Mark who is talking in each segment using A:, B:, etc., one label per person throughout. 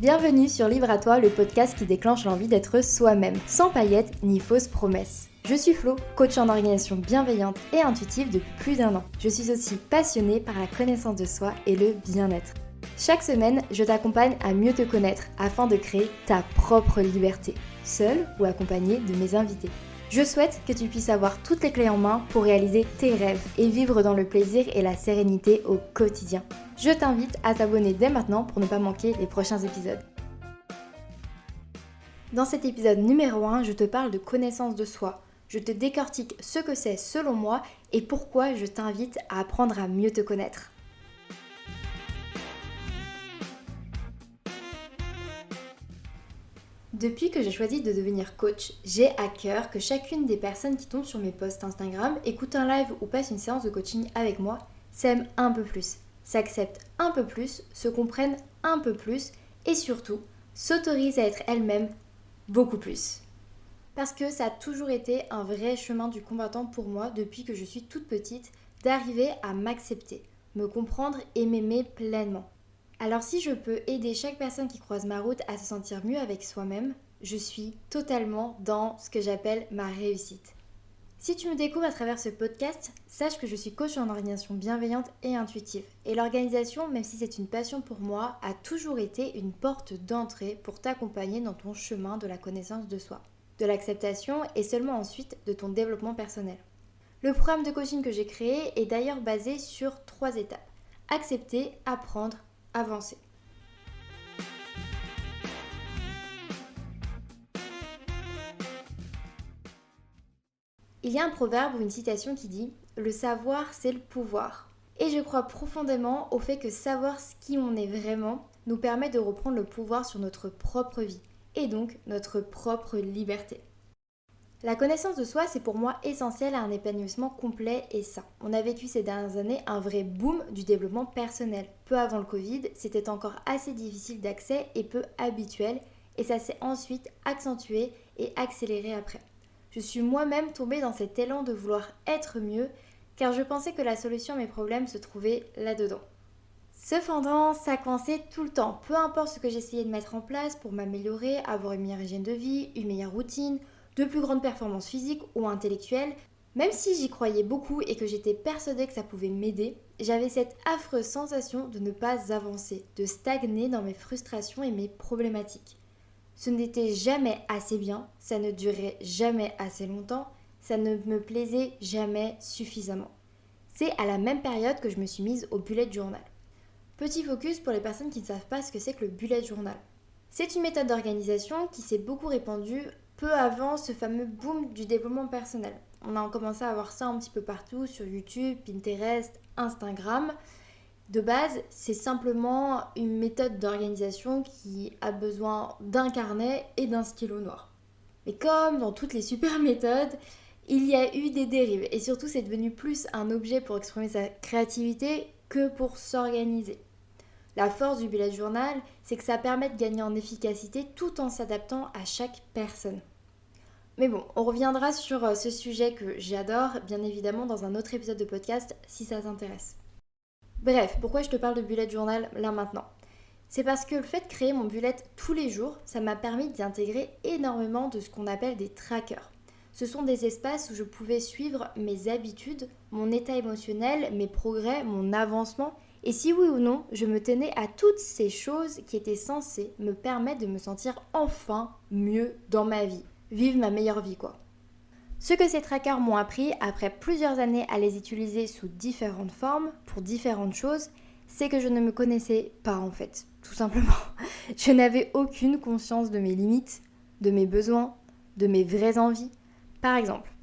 A: Bienvenue sur Libre à toi, le podcast qui déclenche l'envie d'être soi-même, sans paillettes ni fausses promesses. Je suis Flo, coach en organisation bienveillante et intuitive depuis plus d'1 an. Je suis aussi passionnée par la connaissance de soi et le bien-être. Chaque semaine, je t'accompagne à mieux te connaître afin de créer ta propre liberté, seule ou accompagnée de mes invités. Je souhaite que tu puisses avoir toutes les clés en main pour réaliser tes rêves et vivre dans le plaisir et la sérénité au quotidien. Je t'invite à t'abonner dès maintenant pour ne pas manquer les prochains épisodes. Dans cet épisode numéro 1, je te parle de connaissance de soi. Je te décortique ce que c'est selon moi et pourquoi je t'invite à apprendre à mieux te connaître. Depuis que j'ai choisi de devenir coach, j'ai à cœur que chacune des personnes qui tombent sur mes posts Instagram, écoute un live ou passe une séance de coaching avec moi, s'aiment un peu plus, s'acceptent un peu plus, se comprennent un peu plus et surtout s'autorisent à être elles-mêmes beaucoup plus. Parce que ça a toujours été un vrai chemin du combattant pour moi depuis que je suis toute petite, d'arriver à m'accepter, me comprendre et m'aimer pleinement. Alors si je peux aider chaque personne qui croise ma route à se sentir mieux avec soi-même, je suis totalement dans ce que j'appelle ma réussite. Si tu me découvres à travers ce podcast, sache que je suis coach en organisation bienveillante et intuitive. Et l'organisation, même si c'est une passion pour moi, a toujours été une porte d'entrée pour t'accompagner dans ton chemin de la connaissance de soi, de l'acceptation et seulement ensuite de ton développement personnel. Le programme de coaching que j'ai créé est d'ailleurs basé sur 3 étapes. Accepter, apprendre, avancer. Il y a un proverbe ou une citation qui dit « Le savoir, c'est le pouvoir ». Et je crois profondément au fait que savoir qui on est vraiment nous permet de reprendre le pouvoir sur notre propre vie et donc notre propre liberté. La connaissance de soi, c'est pour moi essentiel à un épanouissement complet et sain. On a vécu ces dernières années un vrai boom du développement personnel. Peu avant le Covid, c'était encore assez difficile d'accès et peu habituel et ça s'est ensuite accentué et accéléré après. Je suis moi-même tombée dans cet élan de vouloir être mieux car je pensais que la solution à mes problèmes se trouvait là-dedans. Cependant, ça coinçait tout le temps, peu importe ce que j'essayais de mettre en place pour m'améliorer, avoir une meilleure hygiène de vie, une meilleure routine, de plus grandes performances physiques ou intellectuelles, même si j'y croyais beaucoup et que j'étais persuadée que ça pouvait m'aider, j'avais cette affreuse sensation de ne pas avancer, de stagner dans mes frustrations et mes problématiques. Ce n'était jamais assez bien, ça ne durait jamais assez longtemps, ça ne me plaisait jamais suffisamment. C'est à la même période que je me suis mise au bullet journal. Petit focus pour les personnes qui ne savent pas ce que c'est que le bullet journal. C'est une méthode d'organisation qui s'est beaucoup répandue peu avant ce fameux boom du développement personnel. On a commencé à voir ça un petit peu partout sur YouTube, Pinterest, Instagram. De base, c'est simplement une méthode d'organisation qui a besoin d'un carnet et d'un stylo noir. Mais comme dans toutes les super méthodes, il y a eu des dérives et surtout c'est devenu plus un objet pour exprimer sa créativité que pour s'organiser. La force du bullet journal, c'est que ça permet de gagner en efficacité tout en s'adaptant à chaque personne. Mais bon, on reviendra sur ce sujet que j'adore, bien évidemment, dans un autre épisode de podcast si ça t'intéresse. Bref, pourquoi je te parle de bullet journal là maintenant ? C'est parce que le fait de créer mon bullet tous les jours, ça m'a permis d'y intégrer énormément de ce qu'on appelle des trackers. Ce sont des espaces où je pouvais suivre mes habitudes, mon état émotionnel, mes progrès, mon avancement, et si oui ou non, je me tenais à toutes ces choses qui étaient censées me permettre de me sentir enfin mieux dans ma vie, vivre ma meilleure vie quoi. Ce que ces trackers m'ont appris, après plusieurs années à les utiliser sous différentes formes, pour différentes choses, c'est que je ne me connaissais pas en fait, tout simplement. Je n'avais aucune conscience de mes limites, de mes besoins, de mes vraies envies. Par exemple,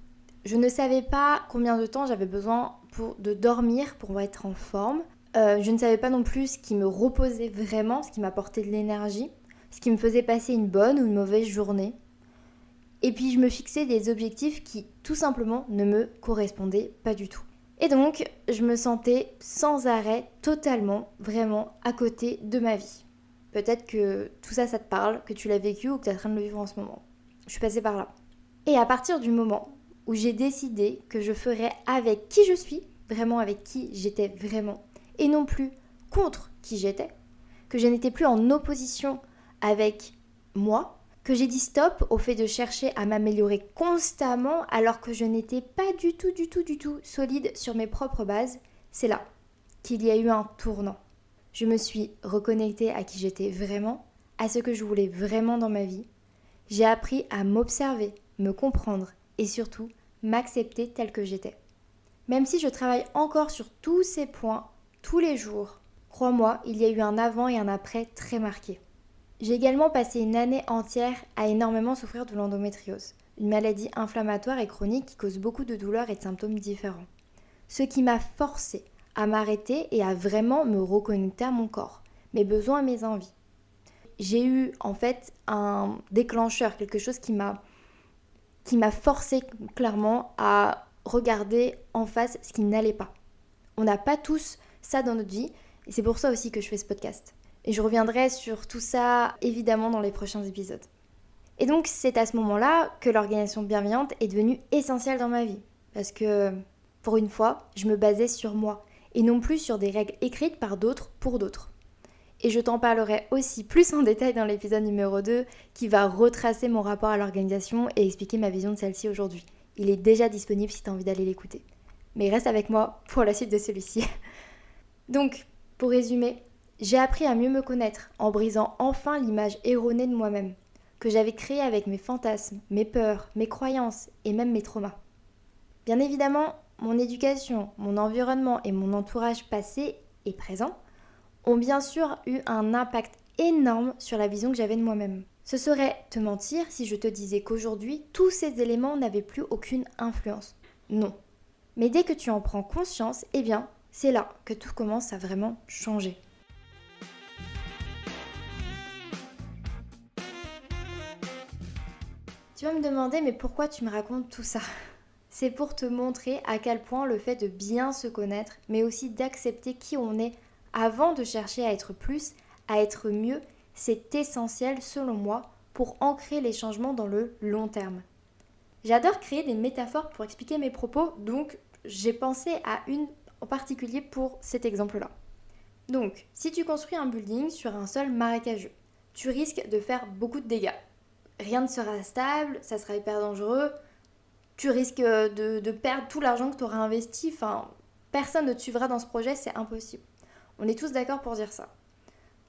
A: je ne savais pas combien de temps j'avais besoin de dormir pour être en forme. Je ne savais pas non plus ce qui me reposait vraiment, ce qui m'apportait de l'énergie, ce qui me faisait passer une bonne ou une mauvaise journée. Et puis je me fixais des objectifs qui tout simplement ne me correspondaient pas du tout. Et donc je me sentais sans arrêt totalement, vraiment à côté de ma vie. Peut-être que tout ça, ça te parle, que tu l'as vécu ou que tu es en train de le vivre en ce moment. Je suis passée par là. Et à partir du moment où j'ai décidé que je ferais avec qui je suis, vraiment avec qui j'étais vraiment, et non plus contre qui j'étais, que je n'étais plus en opposition avec moi, que j'ai dit stop au fait de chercher à m'améliorer constamment alors que je n'étais pas du tout solide sur mes propres bases, c'est là qu'il y a eu un tournant. Je me suis reconnectée à qui j'étais vraiment, à ce que je voulais vraiment dans ma vie. J'ai appris à m'observer, me comprendre et surtout m'accepter telle que j'étais. Même si je travaille encore sur tous ces points, tous les jours, crois-moi, il y a eu un avant et un après très marqué. J'ai également passé une année entière à énormément souffrir de l'endométriose, une maladie inflammatoire et chronique qui cause beaucoup de douleurs et de symptômes différents. Ce qui m'a forcée à m'arrêter et à vraiment me reconnecter à mon corps, mes besoins et mes envies. J'ai eu en fait un déclencheur, quelque chose qui m'a forcé clairement à regarder en face ce qui n'allait pas. On n'a pas tous ça dans notre vie et c'est pour ça aussi que je fais ce podcast. Et je reviendrai sur tout ça évidemment dans les prochains épisodes. Et donc c'est à ce moment-là que l'organisation bienveillante est devenue essentielle dans ma vie. Parce que pour une fois, je me basais sur moi et non plus sur des règles écrites par d'autres pour d'autres. Et je t'en parlerai aussi plus en détail dans l'épisode numéro 2 qui va retracer mon rapport à l'organisation et expliquer ma vision de celle-ci aujourd'hui. Il est déjà disponible si tu as envie d'aller l'écouter. Mais reste avec moi pour la suite de celui-ci. Donc, pour résumer, j'ai appris à mieux me connaître en brisant enfin l'image erronée de moi-même, que j'avais créée avec mes fantasmes, mes peurs, mes croyances et même mes traumas. Bien évidemment, mon éducation, mon environnement et mon entourage passé et présent ont bien sûr eu un impact énorme sur la vision que j'avais de moi-même. Ce serait te mentir si je te disais qu'aujourd'hui, tous ces éléments n'avaient plus aucune influence. Non. Mais dès que tu en prends conscience, eh bien, c'est là que tout commence à vraiment changer. Tu vas me demander, mais pourquoi tu me racontes tout ça ? C'est pour te montrer à quel point le fait de bien se connaître, mais aussi d'accepter qui on est avant de chercher à être plus, à être mieux, c'est essentiel selon moi pour ancrer les changements dans le long terme. J'adore créer des métaphores pour expliquer mes propos, donc j'ai pensé à une en particulier pour cet exemple-là. Donc, si tu construis un building sur un sol marécageux, tu risques de faire beaucoup de dégâts. Rien ne sera stable, ça sera hyper dangereux, tu risques de perdre tout l'argent que tu auras investi, personne ne te suivra dans ce projet, c'est impossible. On est tous d'accord pour dire ça.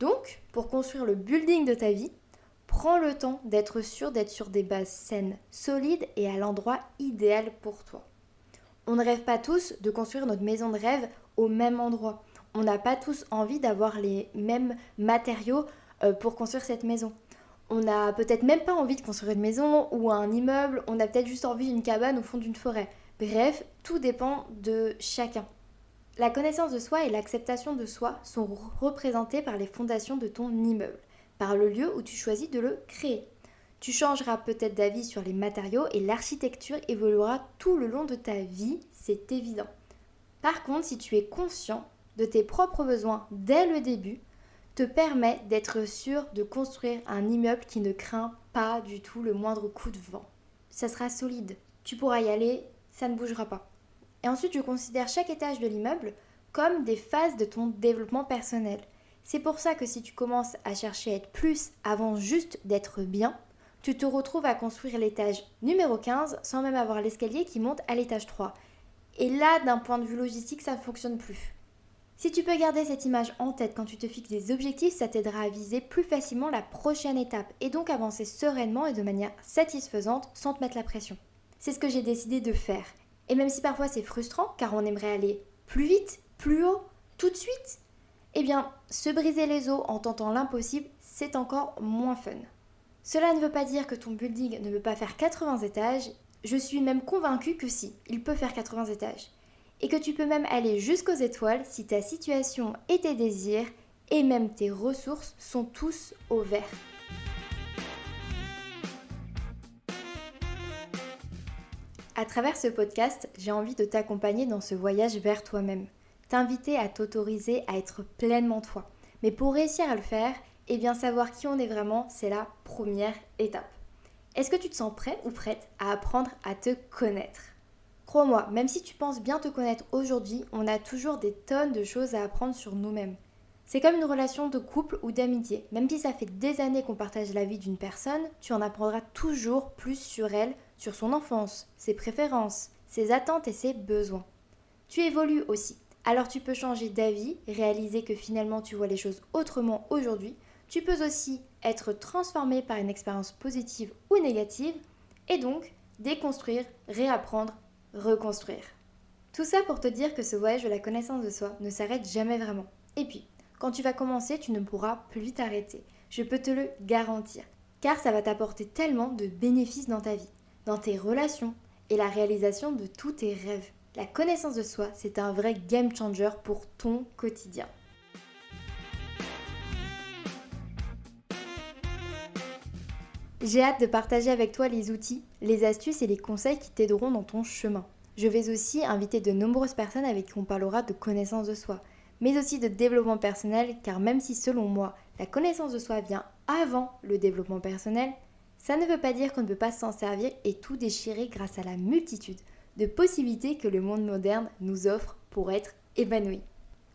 A: Donc, pour construire le building de ta vie, prends le temps d'être sûr d'être sur des bases saines, solides et à l'endroit idéal pour toi. On ne rêve pas tous de construire notre maison de rêve au même endroit. On n'a pas tous envie d'avoir les mêmes matériaux pour construire cette maison. On n'a peut-être même pas envie de construire une maison ou un immeuble, on a peut-être juste envie d'une cabane au fond d'une forêt. Bref, tout dépend de chacun. La connaissance de soi et l'acceptation de soi sont représentées par les fondations de ton immeuble, par le lieu où tu choisis de le créer. Tu changeras peut-être d'avis sur les matériaux et l'architecture évoluera tout le long de ta vie, c'est évident. Par contre, si tu es conscient de tes propres besoins dès le début, te permet d'être sûr de construire un immeuble qui ne craint pas du tout le moindre coup de vent. Ça sera solide, tu pourras y aller, ça ne bougera pas. Et ensuite, je considère chaque étage de l'immeuble comme des phases de ton développement personnel. C'est pour ça que si tu commences à chercher à être plus avant juste d'être bien, tu te retrouves à construire l'étage numéro 15 sans même avoir l'escalier qui monte à l'étage 3. Et là, d'un point de vue logistique, ça ne fonctionne plus. Si tu peux garder cette image en tête quand tu te fixes des objectifs, ça t'aidera à viser plus facilement la prochaine étape et donc avancer sereinement et de manière satisfaisante sans te mettre la pression. C'est ce que j'ai décidé de faire. Et même si parfois c'est frustrant car on aimerait aller plus vite, plus haut, tout de suite, eh bien, se briser les os en tentant l'impossible, c'est encore moins fun. Cela ne veut pas dire que ton building ne peut pas faire 80 étages, je suis même convaincue que si, il peut faire 80 étages. Et que tu peux même aller jusqu'aux étoiles si ta situation et tes désirs et même tes ressources sont tous au vert. À travers ce podcast, j'ai envie de t'accompagner dans ce voyage vers toi-même, t'inviter à t'autoriser à être pleinement toi. Mais pour réussir à le faire, eh bien savoir qui on est vraiment, c'est la première étape. Est-ce que tu te sens prêt ou prête à apprendre à te connaître ? Crois-moi, même si tu penses bien te connaître aujourd'hui, on a toujours des tonnes de choses à apprendre sur nous-mêmes. C'est comme une relation de couple ou d'amitié. Même si ça fait des années qu'on partage la vie d'une personne, tu en apprendras toujours plus sur elle, sur son enfance, ses préférences, ses attentes et ses besoins. Tu évolues aussi. Alors tu peux changer d'avis, réaliser que finalement tu vois les choses autrement aujourd'hui. Tu peux aussi être transformé par une expérience positive ou négative et donc déconstruire, réapprendre, reconstruire. Tout ça pour te dire que ce voyage de la connaissance de soi ne s'arrête jamais vraiment. Et puis, quand tu vas commencer, tu ne pourras plus t'arrêter. Je peux te le garantir. Car ça va t'apporter tellement de bénéfices dans ta vie, dans tes relations et la réalisation de tous tes rêves. La connaissance de soi, c'est un vrai game changer pour ton quotidien. J'ai hâte de partager avec toi les outils, les astuces et les conseils qui t'aideront dans ton chemin. Je vais aussi inviter de nombreuses personnes avec qui on parlera de connaissance de soi, mais aussi de développement personnel, car même si selon moi, la connaissance de soi vient avant le développement personnel, ça ne veut pas dire qu'on ne peut pas s'en servir et tout déchirer grâce à la multitude de possibilités que le monde moderne nous offre pour être épanoui.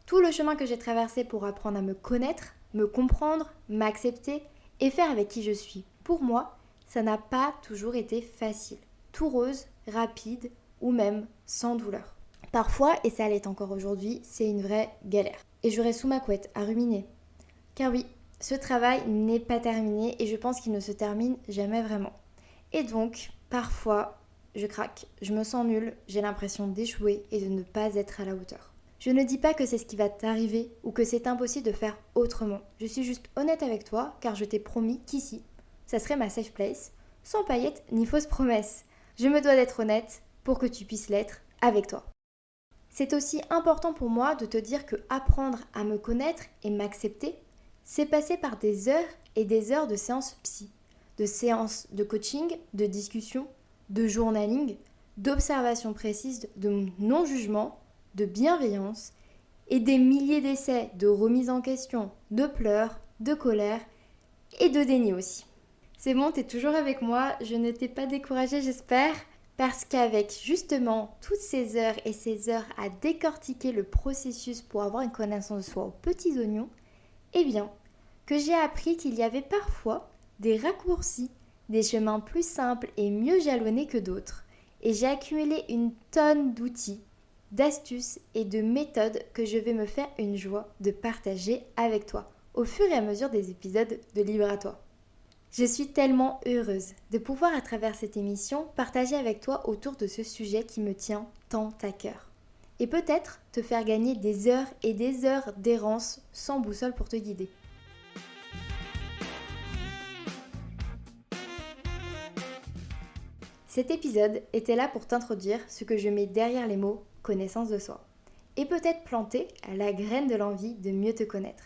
A: Tout le chemin que j'ai traversé pour apprendre à me connaître, me comprendre, m'accepter et faire avec qui je suis, pour moi, ça n'a pas toujours été facile, tout rose, rapide ou même sans douleur. Parfois, et ça l'est encore aujourd'hui, c'est une vraie galère. Et je reste sous ma couette à ruminer. Car oui, ce travail n'est pas terminé et je pense qu'il ne se termine jamais vraiment. Et donc, parfois, je craque, je me sens nulle, j'ai l'impression d'échouer et de ne pas être à la hauteur. Je ne dis pas que c'est ce qui va t'arriver ou que c'est impossible de faire autrement. Je suis juste honnête avec toi car je t'ai promis qu'ici, ça serait ma safe place, sans paillettes ni fausses promesses. Je me dois d'être honnête pour que tu puisses l'être avec toi. C'est aussi important pour moi de te dire que apprendre à me connaître et m'accepter, c'est passer par des heures et des heures de séances psy, de séances de coaching, de discussion, de journaling, d'observation précise, de non-jugement, de bienveillance et des milliers d'essais de remise en question, de pleurs, de colère et de déni aussi. C'est bon, t'es toujours avec moi, je ne t'ai pas découragée j'espère. Parce qu'avec justement toutes ces heures et ces heures à décortiquer le processus pour avoir une connaissance de soi aux petits oignons, eh bien, que j'ai appris qu'il y avait parfois des raccourcis, des chemins plus simples et mieux jalonnés que d'autres. Et j'ai accumulé une tonne d'outils, d'astuces et de méthodes que je vais me faire une joie de partager avec toi au fur et à mesure des épisodes de Libre à toi. Je suis tellement heureuse de pouvoir à travers cette émission partager avec toi autour de ce sujet qui me tient tant à cœur. Et peut-être te faire gagner des heures et des heures d'errance sans boussole pour te guider. Cet épisode était là pour t'introduire ce que je mets derrière les mots « connaissance de soi » et peut-être planter la graine de l'envie de mieux te connaître.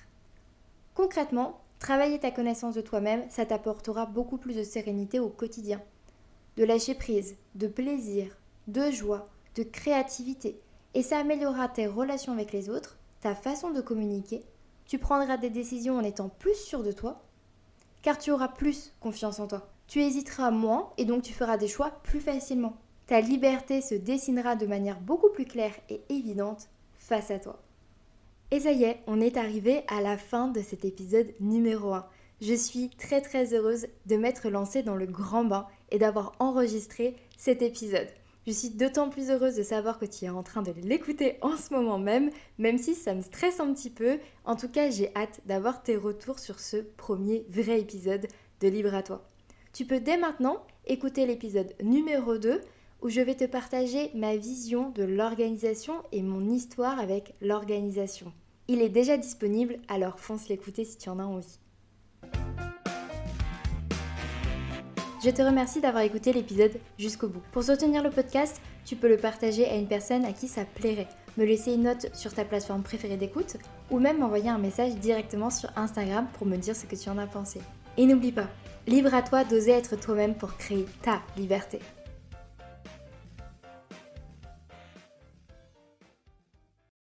A: Concrètement, travailler ta connaissance de toi-même, ça t'apportera beaucoup plus de sérénité au quotidien, de lâcher prise, de plaisir, de joie, de créativité. Et ça améliorera tes relations avec les autres, ta façon de communiquer. Tu prendras des décisions en étant plus sûr de toi, car tu auras plus confiance en toi. Tu hésiteras moins et donc tu feras des choix plus facilement. Ta liberté se dessinera de manière beaucoup plus claire et évidente face à toi. Et ça y est, on est arrivé à la fin de cet épisode numéro 1. Je suis très heureuse de m'être lancée dans le grand bain et d'avoir enregistré cet épisode. Je suis d'autant plus heureuse de savoir que tu es en train de l'écouter en ce moment même si ça me stresse un petit peu. En tout cas, j'ai hâte d'avoir tes retours sur ce premier vrai épisode de Libre à toi. Tu peux dès maintenant écouter l'épisode numéro 2 où je vais te partager ma vision de l'organisation et mon histoire avec l'organisation. Il est déjà disponible, alors fonce l'écouter si tu en as envie. Je te remercie d'avoir écouté l'épisode jusqu'au bout. Pour soutenir le podcast, tu peux le partager à une personne à qui ça plairait, me laisser une note sur ta plateforme préférée d'écoute ou même m'envoyer un message directement sur Instagram pour me dire ce que tu en as pensé. Et n'oublie pas, libre à toi d'oser être toi-même pour créer ta liberté.